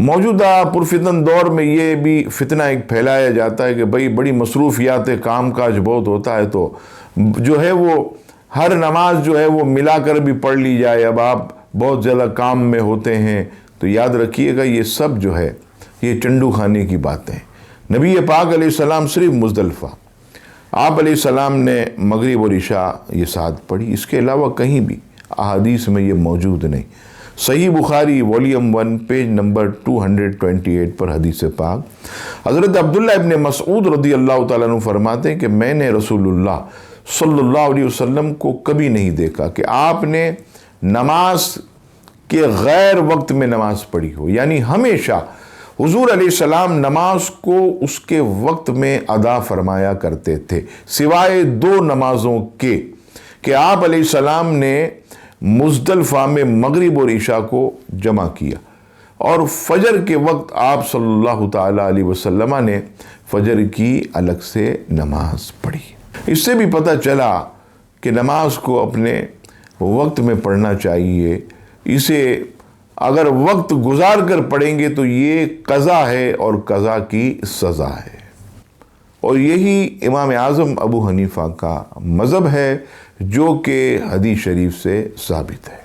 موجودہ پرفتن دور میں یہ بھی فتنہ ایک پھیلایا جاتا ہے کہ بھئی بڑی مصروفیات کام کاج بہت ہوتا ہے، تو جو ہے وہ ہر نماز جو ہے وہ ملا کر بھی پڑھ لی جائے۔ اب آپ بہت زیادہ کام میں ہوتے ہیں تو یاد رکھیے گا یہ سب جو ہے یہ چنڈو خانے کی باتیں۔ نبی پاک علیہ السلام صرف مزدلفہ، آپ علیہ السلام نے مغرب اور عشاء یہ ساتھ پڑھی، اس کے علاوہ کہیں بھی احادیث میں یہ موجود نہیں۔ صحیح بخاری والیوم 1 پیج نمبر 228 پر حدیث پاک حضرت عبداللہ ابن مسعود رضی اللہ تعالیٰ عنہ فرماتے ہیں کہ میں نے رسول اللہ صلی اللہ علیہ وسلم کو کبھی نہیں دیکھا کہ آپ نے نماز کے غیر وقت میں نماز پڑھی ہو، یعنی ہمیشہ حضور علیہ السلام نماز کو اس کے وقت میں ادا فرمایا کرتے تھے، سوائے 2 نمازوں کے کہ آپ علیہ السلام نے مزدلفہ میں مغرب اور عشاء کو جمع کیا، اور فجر کے وقت آپ صلی اللہ تعالیٰ علیہ وسلم نے فجر کی الگ سے نماز پڑھی۔ اس سے بھی پتہ چلا کہ نماز کو اپنے وقت میں پڑھنا چاہیے، اسے اگر وقت گزار کر پڑھیں گے تو یہ قضا ہے اور قضا کی سزا ہے، اور یہی امام اعظم ابو حنیفہ کا مذہب ہے جو کہ حدیث شریف سے ثابت ہے۔